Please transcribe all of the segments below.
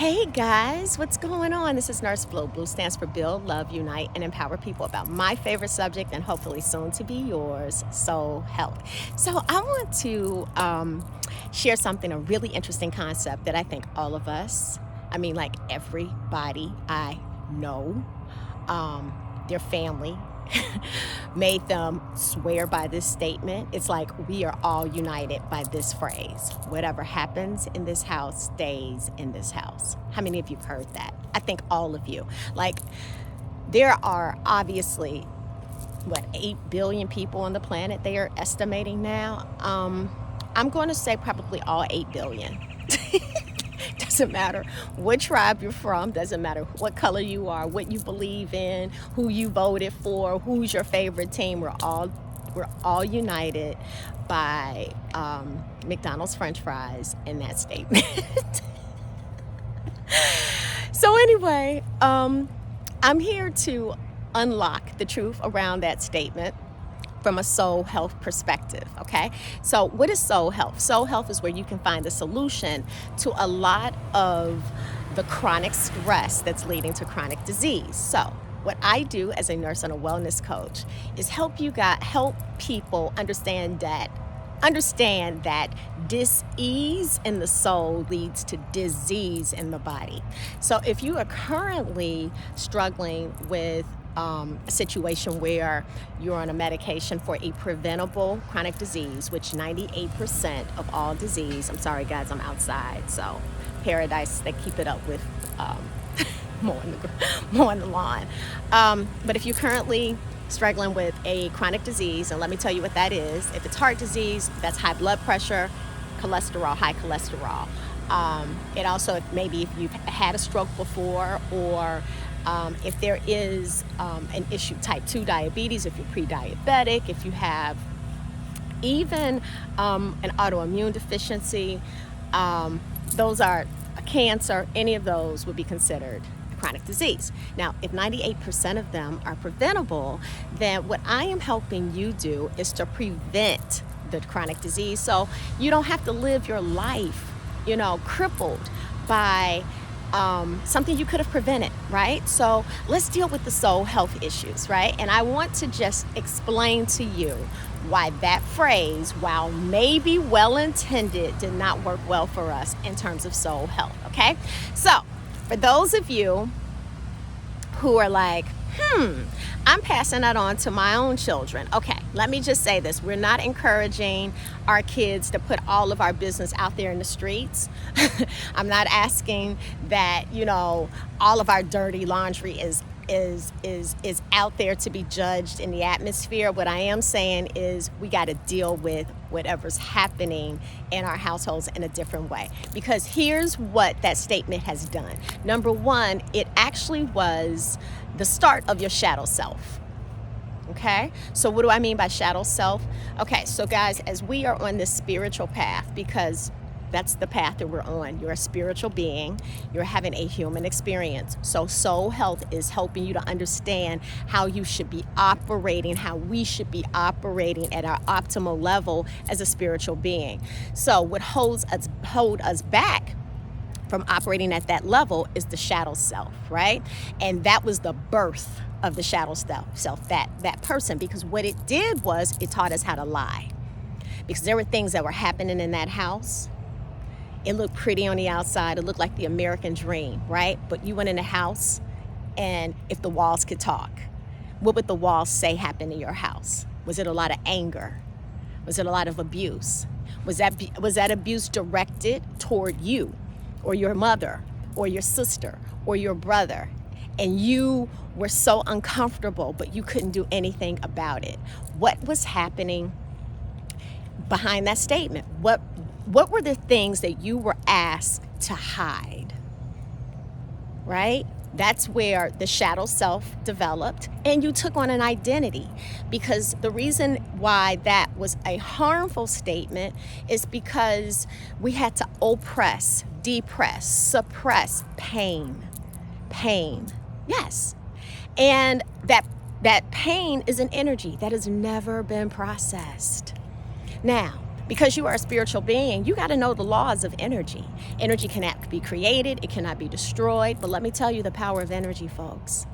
Hey guys, what's going on? This is Nurse Blue. Blue stands for Build, Love, Unite, and Empower people about my favorite subject and hopefully soon to be yours, soul health. So I want to share something, a really interesting concept that I think all of us, like everybody I know, their family, made them swear by this statement. It's like we are all united by this phrase. Whatever happens in this house stays in this house. How many of you have heard that? I think all of you. There are obviously, 8 billion people on the planet they are estimating now. I'm going to say probably all 8 billion. Doesn't matter what tribe you're from, doesn't matter what color you are, what you believe in, who you voted for, who's your favorite team. We're all united by McDonald's French fries in that statement. So anyway, I'm here to unlock the truth around that statement from a soul health perspective, okay? So what is soul health? Soul health is where you can find a solution to a lot of the chronic stress that's leading to chronic disease. So what I do as a nurse and a wellness coach is help people understand that dis-ease in the soul leads to disease in the body. So if you are currently struggling with a situation where you're on a medication for a preventable chronic disease, which 98% of all disease, I'm sorry guys, I'm outside, so paradise, they keep it up with more on the lawn. But if you're currently struggling with a chronic disease, and let me tell you what that is. If it's heart disease, that's high blood pressure, cholesterol, high cholesterol. It also, maybe if you've had a stroke before, or if there is an issue, type 2 diabetes, if you're pre-diabetic, if you have even an autoimmune deficiency, those are a cancer, any of those would be considered chronic disease. Now, if 98% of them are preventable, then what I am helping you do is to prevent the chronic disease, so you don't have to live your life, crippled by something you could have prevented, right? So let's deal with the soul health issues, right? And I want to just explain to you why that phrase, while maybe well-intended, did not work well for us in terms of soul health, okay? So for those of you who are like, I'm passing that on to my own children. Okay, let me just say this. We're not encouraging our kids to put all of our business out there in the streets. I'm not asking that, all of our dirty laundry is out there to be judged in the atmosphere. What I am saying is we got to deal with whatever's happening in our households in a different way. Because here's what that statement has done. Number one, it actually was the start of your shadow self. Okay, so what do I mean by shadow self? Okay, so guys, as we are on this spiritual path, because that's the path that we're on. You're a spiritual being. You're having a human experience. So soul health is helping you to understand how you should be operating, how we should be operating at our optimal level as a spiritual being. So what hold us back from operating at that level is the shadow self, right? And that was the birth of the shadow self, that person, because what it did was it taught us how to lie. Because there were things that were happening in that house. It looked pretty on the outside. It looked like the American dream, right? But you went in the house, and if the walls could talk, what would the walls say happened in your house? Was it a lot of anger? Was it a lot of abuse? Was that abuse directed toward you, or your mother, or your sister, or your brother? And you were so uncomfortable, but you couldn't do anything about it. What was happening behind that statement? What were the things that you were asked to hide, right? That's where the shadow self developed, and you took on an identity. Because the reason why that was a harmful statement is because we had to oppress, depress, suppress pain. Yes. And that pain is an energy that has never been processed. Now, Because you are a spiritual being, you got to know the laws of energy. Energy cannot be created, it cannot be destroyed. But let me tell you the power of energy, folks.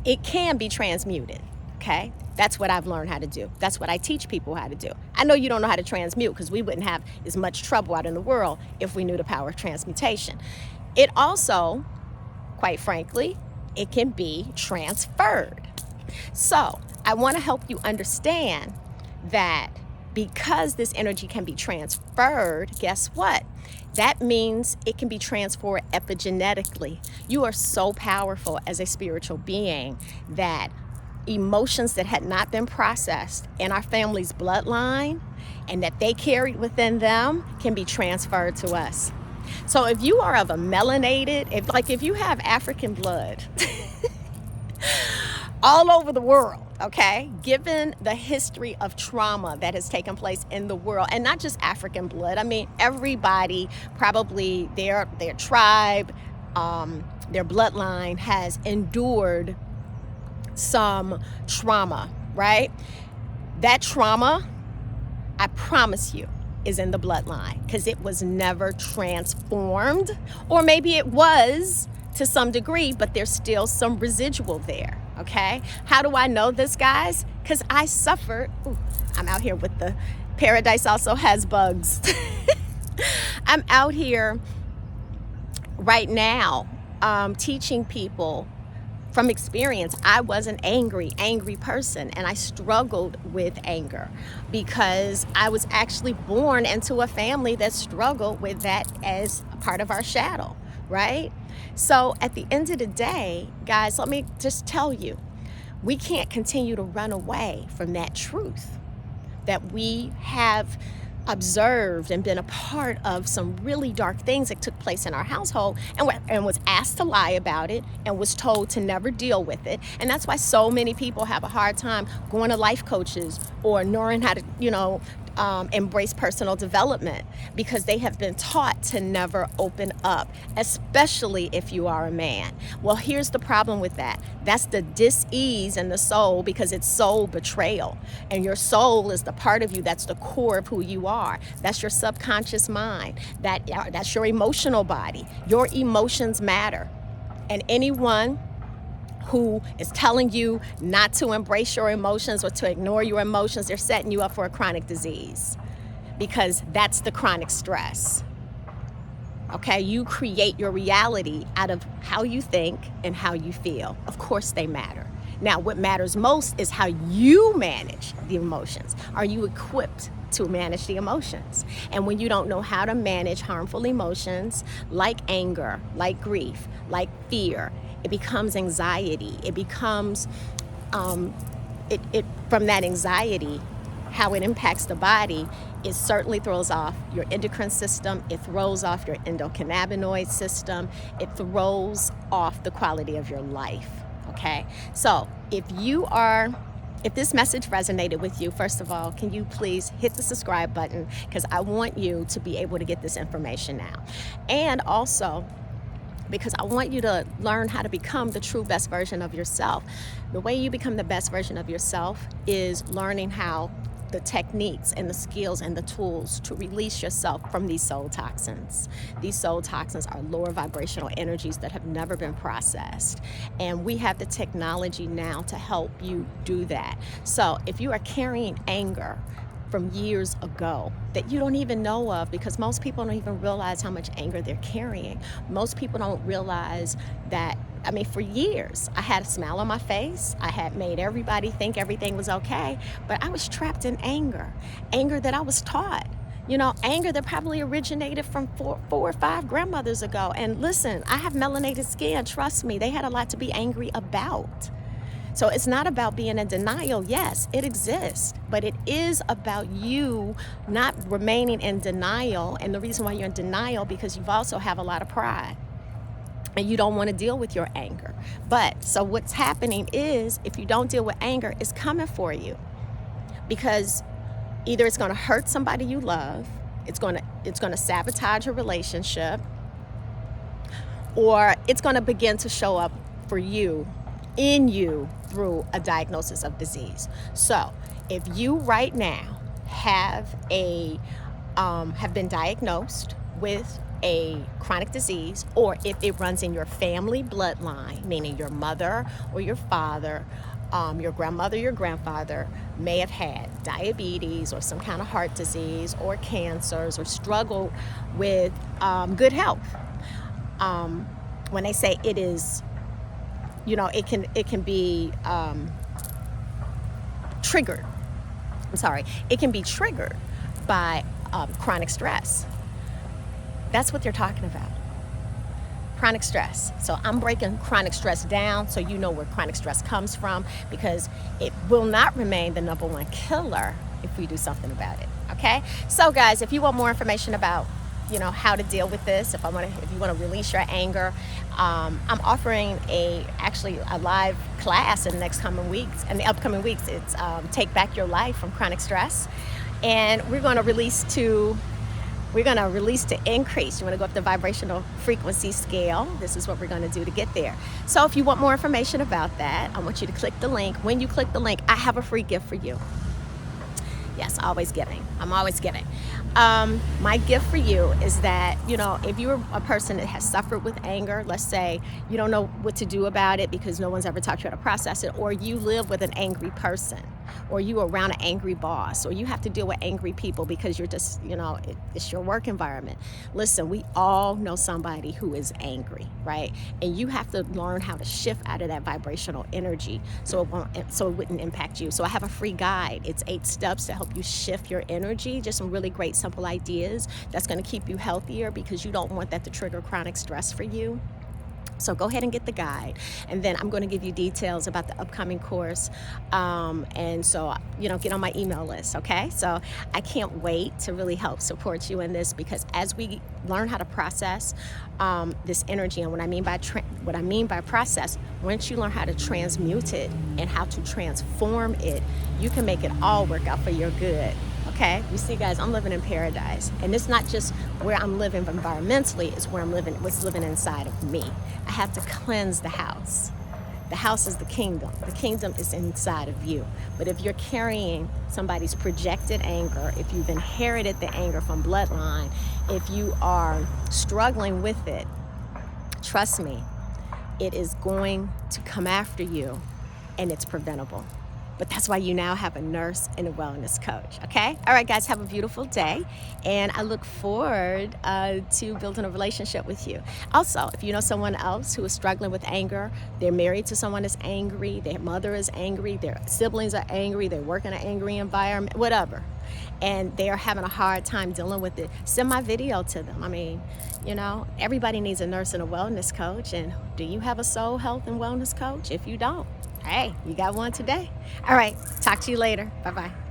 It can be transmuted, okay? That's what I've learned how to do. That's what I teach people how to do. I know you don't know how to transmute because we wouldn't have as much trouble out in the world if we knew the power of transmutation. It also, quite frankly, it can be transferred. So I want to help you understand that because this energy can be transferred, guess what? That means it can be transferred epigenetically. You are so powerful as a spiritual being that emotions that had not been processed in our family's bloodline and that they carried within them can be transferred to us. So if you are of a melanated, if you have African blood all over the world, okay, given the history of trauma that has taken place in the world, and not just African blood, I mean, everybody, probably their tribe, their bloodline has endured some trauma, right? That trauma, I promise you, is in the bloodline because it was never transformed, or maybe it was to some degree, but there's still some residual there, okay? How do I know this, guys? Because I suffered. Ooh, I'm out here with the paradise also has bugs. I'm out here right now teaching people from experience. I was an angry person, and I struggled with anger because I was actually born into a family that struggled with that as a part of our shadow, right? So at the end of the day, guys, let me just tell you, we can't continue to run away from that truth that we have observed and been a part of some really dark things that took place in our household, and was asked to lie about it and was told to never deal with it. And that's why so many people have a hard time going to life coaches or knowing how to, embrace personal development, because they have been taught to never open up, especially if you are a man. Well, here's the problem with that. That's the dis-ease in the soul, because it's soul betrayal. And your soul is the part of you that's the core of who you are. That's your subconscious mind. That's your emotional body. Your emotions matter. And anyone who is telling you not to embrace your emotions or to ignore your emotions, they're setting you up for a chronic disease, because that's the chronic stress. Okay, you create your reality out of how you think and how you feel. Of course they matter. Now, what matters most is how you manage the emotions. Are you equipped to manage the emotions? And when you don't know how to manage harmful emotions like anger, like grief, like fear, it becomes anxiety. It becomes, from that anxiety, how it impacts the body, it certainly throws off your endocrine system. It throws off your endocannabinoid system. It throws off the quality of your life, okay? So if this message resonated with you, first of all, can you please hit the subscribe button, because I want you to be able to get this information now. And also, because I want you to learn how to become the true best version of yourself. The way you become the best version of yourself is learning how the techniques and the skills and the tools to release yourself from these soul toxins. These soul toxins are lower vibrational energies that have never been processed. And we have the technology now to help you do that. So if you are carrying anger from years ago that you don't even know of, because most people don't even realize how much anger they're carrying. Most people don't realize that, for years, I had a smile on my face. I had made everybody think everything was okay, but I was trapped in anger that I was taught. Anger that probably originated from four or five grandmothers ago. And listen, I have melanated skin. Trust me, they had a lot to be angry about. So it's not about being in denial. Yes, it exists, but it is about you not remaining in denial. And the reason why you're in denial, because you also have a lot of pride and you don't want to deal with your anger. But so what's happening is, if you don't deal with anger, it's coming for you, because either it's going to hurt somebody you love, it's going to sabotage a relationship, or it's going to begin to show up for you, in you, through a diagnosis of disease. So if you right now have been diagnosed with a chronic disease, or if it runs in your family bloodline, meaning your mother or your father, your grandmother, your grandfather may have had diabetes or some kind of heart disease or cancers, or struggled with good health. When they say it is, it can be triggered. I'm sorry, it can be triggered by chronic stress. That's what they're talking about. Chronic stress. So I'm breaking chronic stress down so you know where chronic stress comes from, because it will not remain the number one killer if we do something about it. Okay? So guys, if you want more information about how to deal with this, if you want to release your anger, I'm offering actually a live class in the upcoming weeks. It's Take Back Your Life from Chronic Stress, and we're going to release to increase. You want to go up the vibrational frequency scale. This is what we're going to do to get there. So if you want more information about that, I want you to click the link. When you click the link, I have a free gift for you. Yes, always giving. I'm always giving. My gift for you is that, if you're a person that has suffered with anger, let's say you don't know what to do about it because no one's ever taught you how to process it, or you live with an angry person, or you're around an angry boss, or you have to deal with angry people because you're just, it's your work environment. Listen, we all know somebody who is angry, right? And you have to learn how to shift out of that vibrational energy so it wouldn't impact you. So I have a free guide. It's 8 steps to help you shift your energy. Just some really great simple ideas that's going to keep you healthier, because you don't want that to trigger chronic stress for you. So go ahead and get the guide, and then I'm going to give you details about the upcoming course. And so, get on my email list, okay? So I can't wait to really help support you in this, because as we learn how to process this energy, and what I mean by process, once you learn how to transmute it and how to transform it, you can make it all work out for your good. Okay, you see, guys, I'm living in paradise, and it's not just where I'm living environmentally, it's where what's living inside of me. I have to cleanse the house. The house is the kingdom. The kingdom is inside of you. But if you're carrying somebody's projected anger, if you've inherited the anger from bloodline, if you are struggling with it, trust me, it is going to come after you, and it's preventable. But that's why you now have a nurse and a wellness coach, okay? All right, guys, have a beautiful day, and I look forward to building a relationship with you. Also, if you know someone else who is struggling with anger, they're married to someone that's angry, their mother is angry, their siblings are angry, they work in an angry environment, whatever, and they are having a hard time dealing with it, send my video to them. I mean, everybody needs a nurse and a wellness coach, and do you have a soul health and wellness coach? If you don't, hey, you got one today. All right, talk to you later. Bye-bye.